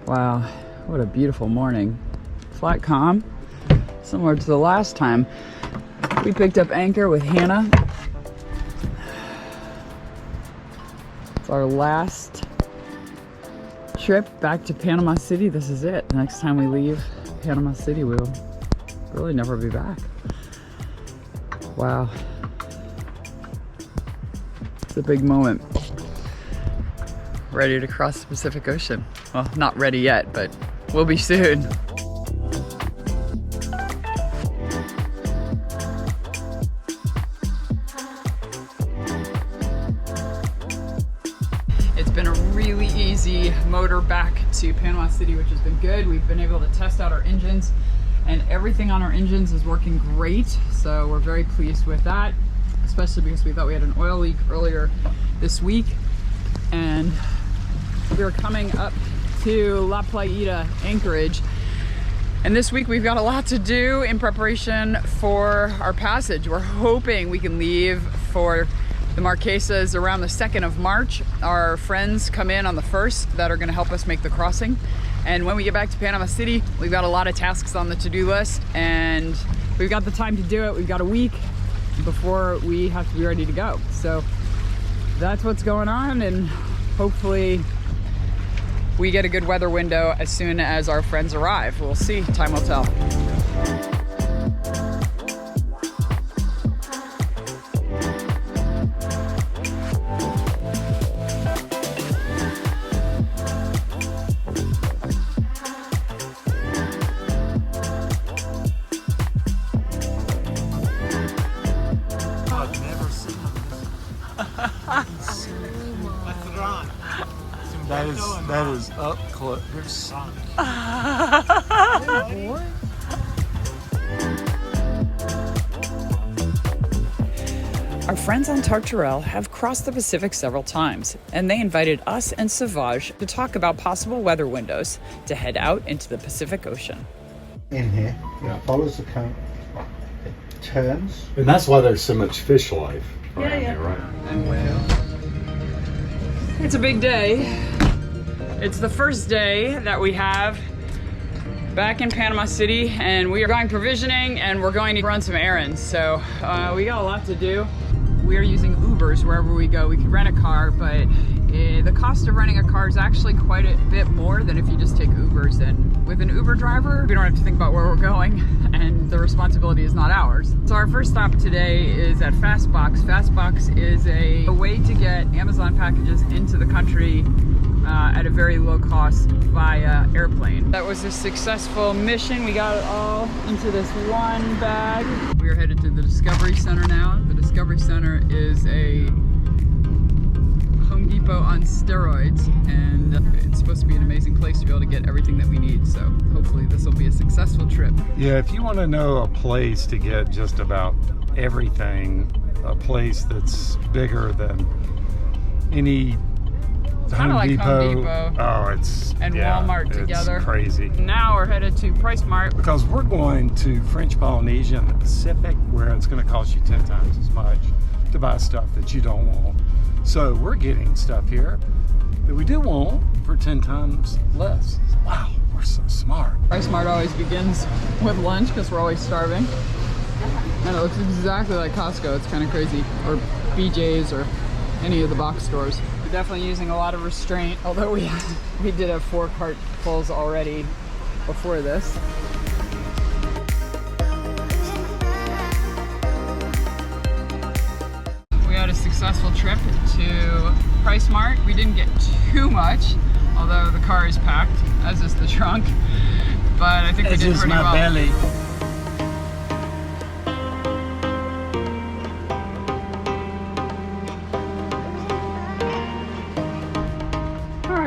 Wow, what a beautiful morning. Flat calm, similar to the last time we picked up anchor with Hannah. It's our last trip back to Panama City. This is it. The next time we leave Panama City, we'll really never be back. Wow. It's a big moment. Ready to cross the Pacific Ocean. Well, not ready yet, but we'll be soon. It's been a really easy motor back to Panama City, which has been good. We've been able to test out our engines, and everything on our engines is working great. So we're very pleased with that, especially because we thought we had an oil leak earlier this week. And we're coming up to La Playita anchorage. And this week we've got a lot to do in preparation for our passage. We're hoping we can leave for the Marquesas around the 2nd of March. Our friends come in on the 1st that are gonna help us make the crossing. And when we get back to Panama City, we've got a lot of tasks on the to-do list, and we've got the time to do it. We've got a week before we have to be ready to go. So that's what's going on, and hopefully we get a good weather window as soon as our friends arrive. We'll see, time will tell. That is up close. You're sunk. Our friends on Tartarel have crossed the Pacific several times, and they invited us and Savage to talk about possible weather windows to head out into the Pacific Ocean. In here, it follows the current, it turns. And that's why there's so much fish life around here, right? And whales. It's a big day. It's the first day that we have back in Panama City, and we are going provisioning and we're going to run some errands. So we got a lot to do. We are using Ubers wherever we go. We could rent a car, but the cost of renting a car is actually quite a bit more than if you just take Ubers. And with an Uber driver, we don't have to think about where we're going, and the responsibility is not ours. So our first stop today is at Fastbox. Fastbox is a way to get Amazon packages into the country at a very low cost via airplane. That was a successful mission. We got it all into this one bag. We are headed to the Discovery Center now. The Discovery Center is a Home Depot on steroids, and it's supposed to be an amazing place to be able to get everything that we need. So hopefully this will be a successful trip. Yeah, if you want to know a place to get just about everything, a place that's bigger than any Kind of like Home Depot. Oh, it's and Walmart together. It's crazy. Now we're headed to PriceSmart because we're going to French Polynesia in the Pacific, where it's going to cost you 10 times as much to buy stuff that you don't want. So we're getting stuff here that we do want for 10 times less. Wow, we're so smart. PriceSmart always begins with lunch because we're always starving, and it looks exactly like Costco. It's kind of crazy, or BJ's, or any of the box stores. We're definitely using a lot of restraint, although we did have 4 cart pulls already before this. We had a successful trip to PriceSmart. We didn't get too much, although the car is packed, as is the trunk, but I think we did pretty well. Belly.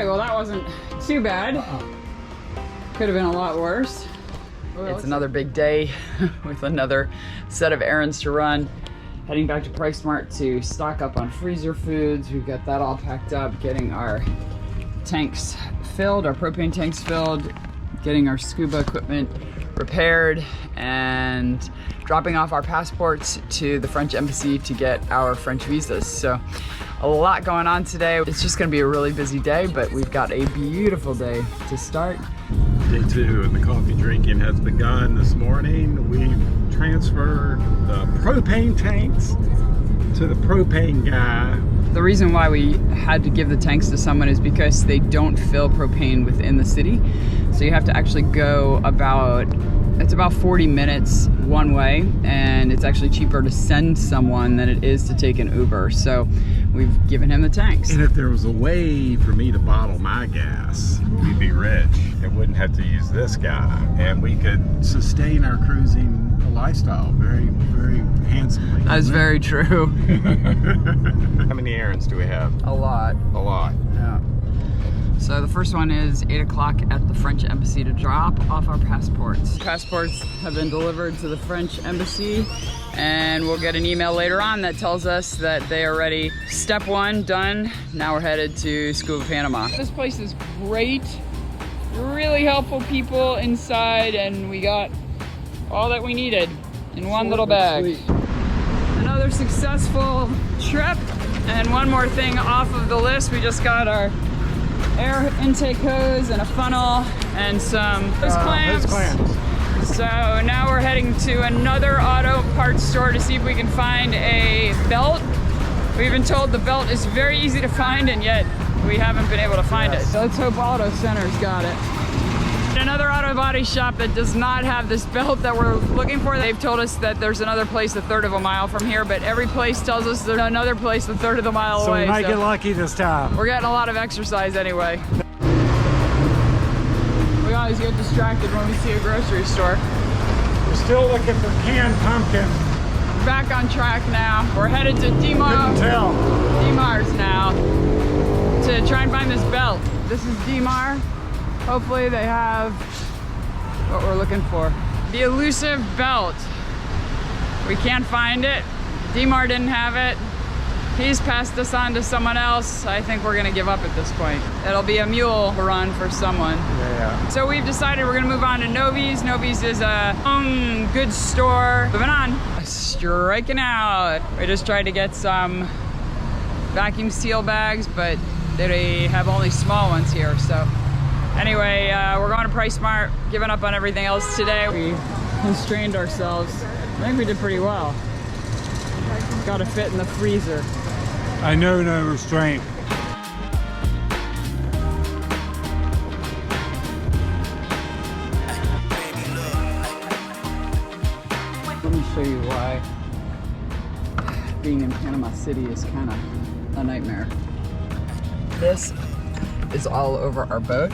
Well, that wasn't too bad. Could have been a lot worse. It's another big day with another set of errands to run. Heading back to PriceSmart to stock up on freezer foods. We've got that all packed up, getting our tanks filled, our propane tanks filled, getting our scuba equipment repaired, and dropping off our passports to the French embassy to get our French visas. So a lot going on today. It's just gonna be a really busy day, but we've got a beautiful day to start. Day 2 and the coffee drinking has begun this morning. We've transferred the propane tanks to the propane guy. The reason why we had to give the tanks to someone is because they don't fill propane within the city. So you have to actually go it's about 40 minutes one way, and it's actually cheaper to send someone than it is to take an Uber. So we've given him the tanks. And if there was a way for me to bottle my gas, we'd be rich and wouldn't have to use this guy. And we could sustain our cruising lifestyle very, very handsomely. That's very true. How many errands do we have? A lot. A lot. Yeah. So the first one is 8 o'clock at the French Embassy to drop off our passports. Passports have been delivered to the French Embassy, and we'll get an email later on that tells us that they are ready. Step 1 done. Now we're headed to School of Panama. This place is great. Really helpful people inside, and we got all that we needed in one little bag. Another successful trip, and one more thing off of the list. We just got our air intake hose and a funnel and some hose clamps. So now we're heading to another auto parts store to see if we can find a belt. We've been told the belt is very easy to find, and yet we haven't been able to find it. So let's hope Auto Center's got it. Another auto body shop that does not have this belt that we're looking for. They've told us that there's another place a third of a mile from here, but every place tells us there's another place a third of the mile away. So we might get lucky this time. We're getting a lot of exercise anyway. We always get distracted when we see a grocery store. We're still looking for canned pumpkin. Back on track now. We're headed to Demar's now to try and find this belt. This is Demar. Hopefully they have what we're looking for. The elusive belt. We can't find it. Demar didn't have it. He's passed us on to someone else. I think we're gonna give up at this point. It'll be a mule run for someone. Yeah. So we've decided we're gonna move on to Novi's. Novi's is a goods store. Moving on. Striking out. We just tried to get some vacuum seal bags, but they have only small ones here, so. Anyway, we're going to Price Mart, giving up on everything else today. We constrained ourselves. I think we did pretty well. Got to fit in the freezer. I know no restraint. Let me show you why being in Panama City is kind of a nightmare. This is all over our boat.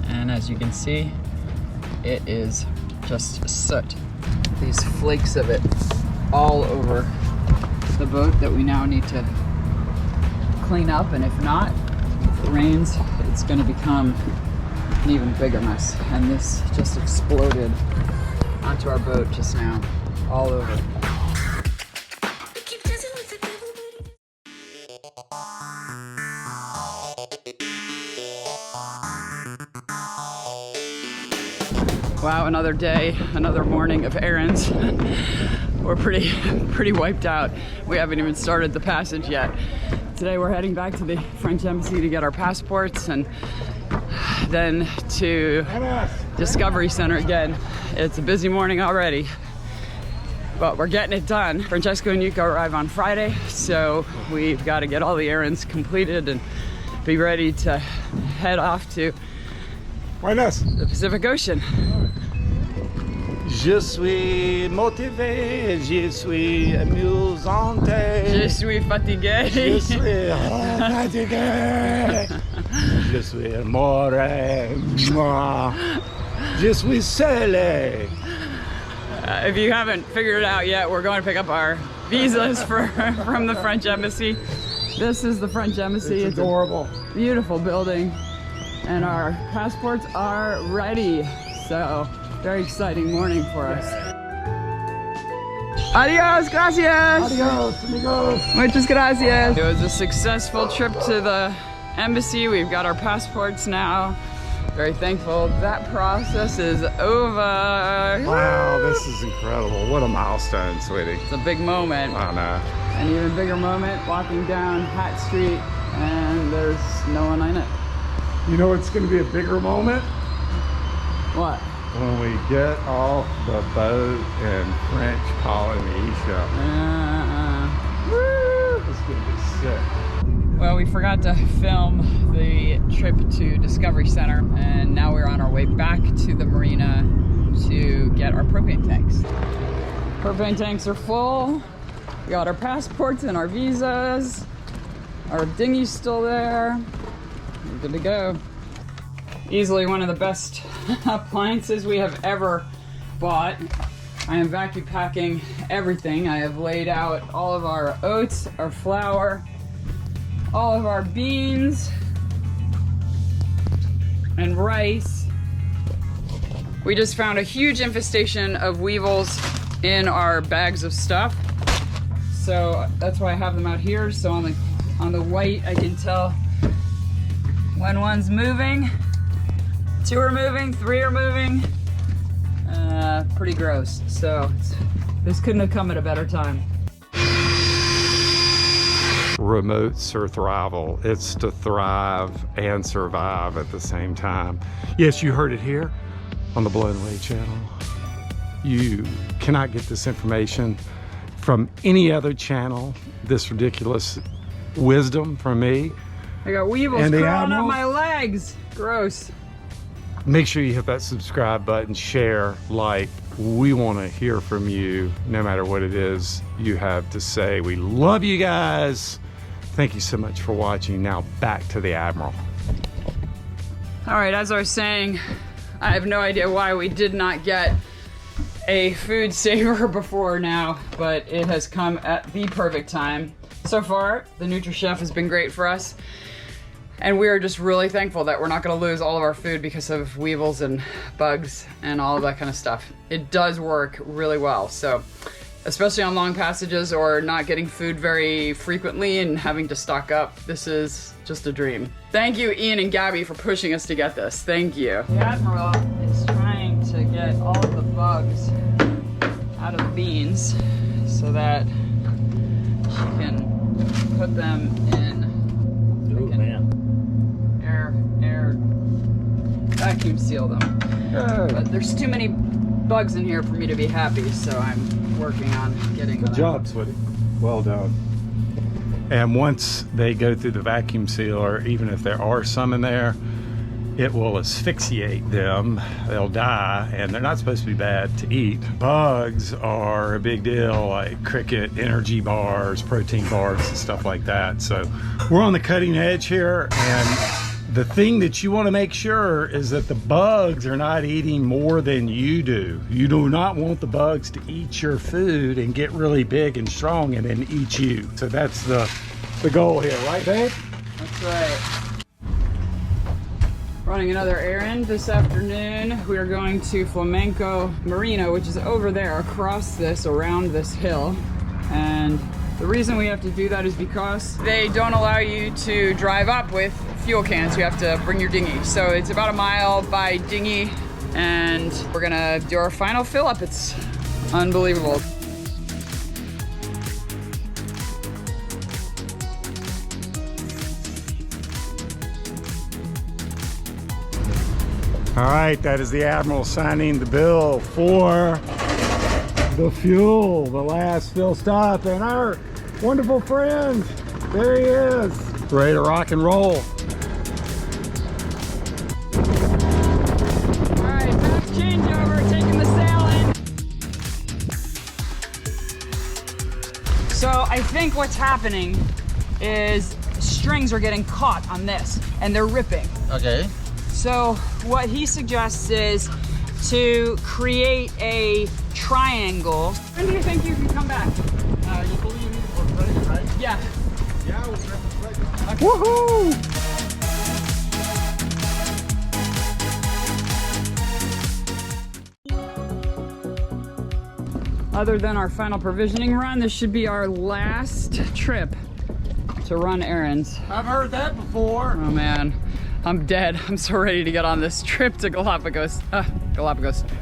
And as you can see, it is just soot. These flakes of it all over the boat that we now need to clean up. And if not, if it rains, it's going to become an even bigger mess. And this just exploded onto our boat just now, all over. Wow, another day, another morning of errands. We're pretty wiped out. We haven't even started the passage yet. Today we're heading back to the French Embassy to get our passports, and then to Discovery Center again. It's a busy morning already, but we're getting it done. Francesco and Yuko arrive on Friday, so we've got to get all the errands completed and be ready to head off to the Pacific Ocean. Je suis motivé, je suis amusante. Je suis fatigué. Je suis fatigué. Je suis amore. Je suis seul. If you haven't figured it out yet, we're going to pick up our visas from the French Embassy. This is the French Embassy. It's adorable. A beautiful building. And our passports are ready. So, very exciting morning for us. Adios, gracias. Adios, amigos. Muchas gracias. It was a successful trip to the embassy. We've got our passports now. Very thankful that process is over. Wow, this is incredible. What a milestone, sweetie. It's a big moment. I know. An even bigger moment, walking down Hat Street and there's no one in it. You know what's going to be a bigger moment? What? When we get off the boat in French Polynesia. Woo! It's going to be sick. Well, we forgot to film the trip to Discovery Center, and now we're on our way back to the marina to get our propane tanks. Propane tanks are full. We got our passports and our visas. Our dinghy's still there. We're good to go. Easily one of the best appliances we have ever bought. I am vacuum packing everything. I have laid out all of our oats, our flour, all of our beans and rice. We just found a huge infestation of weevils in our bags of stuff. So that's why I have them out here. So on the white, I can tell when one's moving, 2 are moving, 3 are moving. Pretty gross. So this couldn't have come at a better time. Remote survival. It's to thrive and survive at the same time. Yes, you heard it here on the Blown Away channel. You cannot get this information from any other channel. This ridiculous wisdom from me. I got weevils crawling up my legs. Gross. Make sure you hit that subscribe button, share, like. We want to hear from you no matter what it is you have to say. We love you guys. Thank you so much for watching. Now back to the Admiral. All right, as I was saying, I have no idea why we did not get a food saver before now, but it has come at the perfect time. So far, the NutriChef has been great for us. And we are just really thankful that we're not gonna lose all of our food because of weevils and bugs and all of that kind of stuff. It does work really well. So, especially on long passages or not getting food very frequently and having to stock up, this is just a dream. Thank you, Ian and Gabby, for pushing us to get this. Thank you. The Admiral is trying to get all of the bugs out of the beans so that she can put them in air vacuum seal them. But there's too many bugs in here for me to be happy, so I'm working on getting them. Good job, sweetie. Well done. And once they go through the vacuum sealer, even if there are some in there, it will asphyxiate them. They'll die, and they're not supposed to be bad to eat. Bugs are a big deal, like cricket, energy bars, protein bars, and stuff like that. So we're on the cutting edge here, and the thing that you want to make sure is that the bugs are not eating more than you do. You do not want the bugs to eat your food and get really big and strong and then eat you. So that's the goal here, right, babe? That's right. Running another errand this afternoon. We are going to Flamenco Marina, which is over there, across this, around this hill. And the reason we have to do that is because they don't allow you to drive up with fuel cans. You have to bring your dinghy. So it's about a mile by dinghy, and we're gonna do our final fill up. It's unbelievable. All right, that is the Admiral signing the bill for the fuel, the last fill stop, and our wonderful friend, there he is, ready to rock and roll. All right, fast changeover, taking the sail in. So I think what's happening is strings are getting caught on this, and they're ripping. Okay. So what he suggests is to create a triangle. When do you think you can come back? You believe we're ready, right? Yeah. Yeah, we're ready. Okay. Woohoo! Other than our final provisioning run, this should be our last trip to run errands. I've heard that before. Oh man. I'm dead. I'm so ready to get on this trip to Galapagos,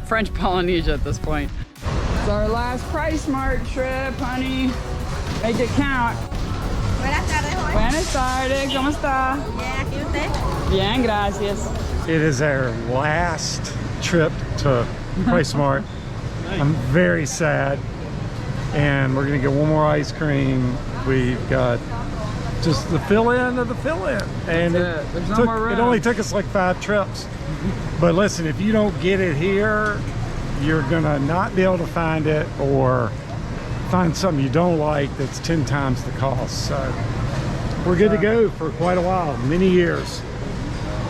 French Polynesia at this point. It's our last Price Mart trip, honey. Make it count. Buenas tardes, joven. Buenas tardes, ¿cómo está? Bien, aquí usted. Bien, gracias. It is our last trip to Price Mart. I'm very sad. And we're gonna get one more ice cream. We've got just the fill-in of the fill-in. And There's no more room. it only took us like 5 trips. But listen, if you don't get it here, you're gonna not be able to find it, or find something you don't like that's 10 times the cost. So we're good to go for quite a while, many years.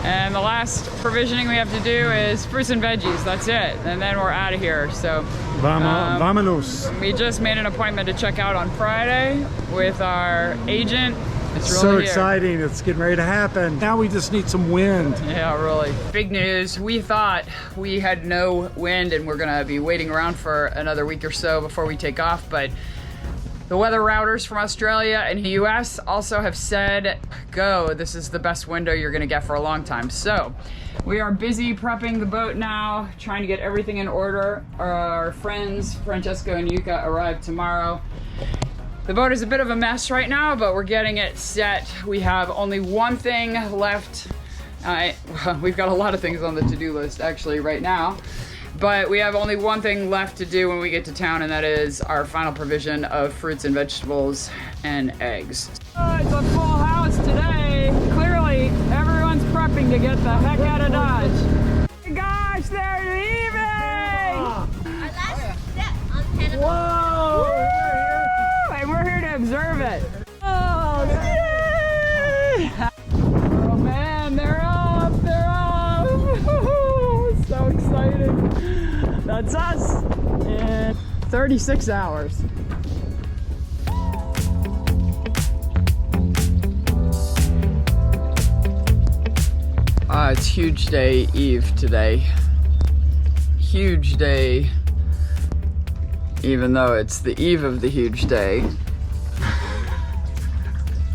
And the last provisioning we have to do is fruits and veggies. That's it. And then we're out of here. So Vamonos. we just made an appointment to check out on Friday with our agent. It's really So here. exciting, it's getting ready to happen. Now we just need some wind. Yeah, really. Big news. We thought we had no wind and we're gonna be waiting around for another week or so before we take off, but the weather routers from Australia and the US also have said, go, this is the best window you're gonna get for a long time. So we are busy prepping the boat now, trying to get everything in order. Our friends, Francesco and Yuka, arrive tomorrow. The boat is a bit of a mess right now, but we're getting it set. We have only one thing left. We've got a lot of things on the to-do list actually right now. But we have only one thing left to do when we get to town, and that is our final provision of fruits and vegetables and eggs. It's a full house today. Clearly, everyone's prepping to get the heck out of Dodge. Oh my gosh, they're leaving! Our last step on Panama. Woo! And we're here to observe it. Oh, yay! Oh man, they're up! They're up! So exciting. That's us in 36 hours. It's huge day Eve today. Huge day, even though it's the eve of the huge day.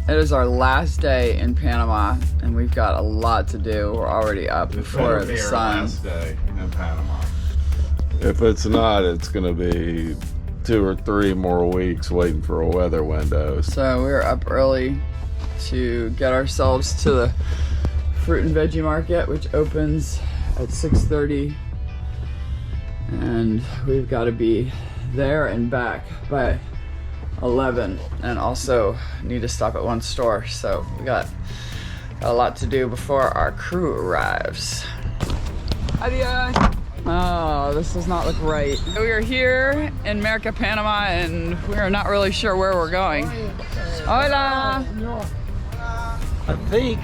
It is our last day in Panama, and we've got a lot to do. We're already up before the sun. Last day in Panama. If it's not, it's gonna be 2 or 3 more weeks waiting for a weather window. So we're up early to get ourselves to the fruit and veggie market, which opens at 6:30, and we've got to be there and back by 11, and also need to stop at one store. So we got a lot to do before our crew arrives. Adios. Oh, this does not look right. We are here in Merca, Panama, and we are not really sure where we're going. Hola. I think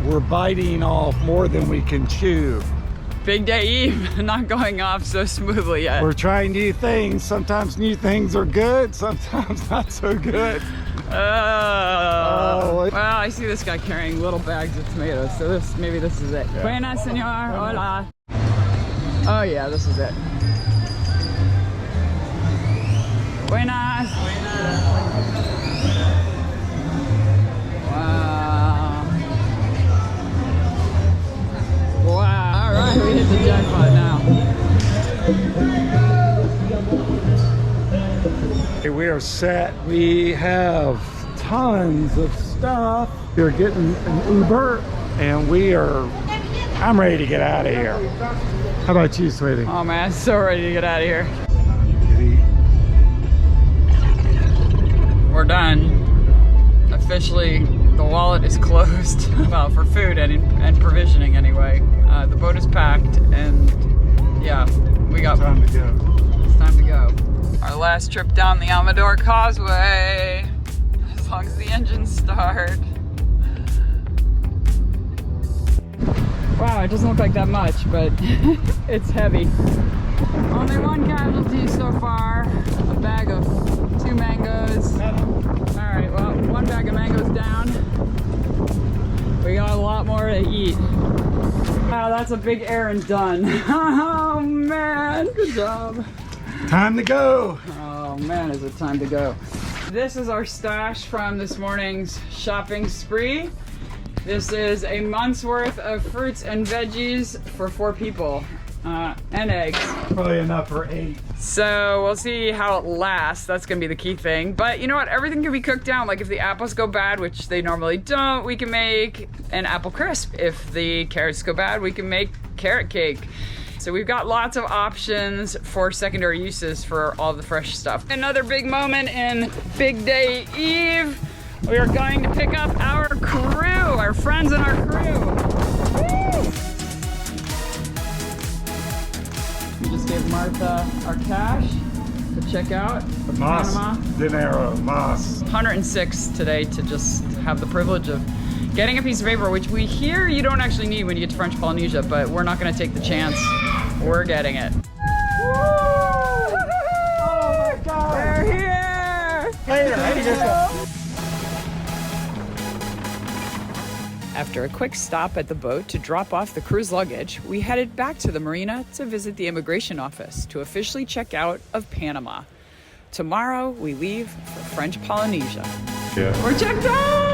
we're biting off more than we can chew. Big day Eve, not going off so smoothly yet. We're trying new things. Sometimes new things are good, sometimes not so good. Well, I see this guy carrying little bags of tomatoes, so maybe this is it. Yeah. Buenas, senor. Hola. Oh yeah, this is it. Buenas. Wow. Wow. All right, we hit the jackpot now. Okay, we are set. We have tons of stuff. We're getting an Uber, and I'm ready to get out of here. How about you, sweetie? Oh man, so ready to get out of here. We're done. Officially, the wallet is closed. Well, for food and provisioning anyway. The boat is packed, and yeah, we got Time to go. It's time to go. Our last trip down the Amador Causeway. As long as the engines start. Wow, it doesn't look like that much, but it's heavy. Only one casualty so far. A bag of 2 mangoes. Alright, well, 1 bag of mangoes down. We got a lot more to eat. Wow, that's a big errand done. Oh man, good job. Time to go. Oh man, is it time to go. This is our stash from this morning's shopping spree. This is a month's worth of fruits and veggies for 4 people. And eggs. Probably enough for 8. So we'll see how it lasts. That's gonna be the key thing. But you know what? Everything can be cooked down. Like if the apples go bad, which they normally don't, we can make an apple crisp. If the carrots go bad, we can make carrot cake. So we've got lots of options for secondary uses for all the fresh stuff. Another big moment in Big Day Eve. We are going to pick up our crew, our friends and our crew. Woo! We just gave Martha our cash to check out Panama. Dinero, mas. 106 today to just have the privilege of getting a piece of paper, which we hear you don't actually need when you get to French Polynesia, but we're not going to take the chance. We're getting it. Oh my God! They're here! Later. After a quick stop at the boat to drop off the cruise luggage, we headed back to the marina to visit the immigration office to officially check out of Panama. Tomorrow, we leave for French Polynesia. Yeah. We're checked out!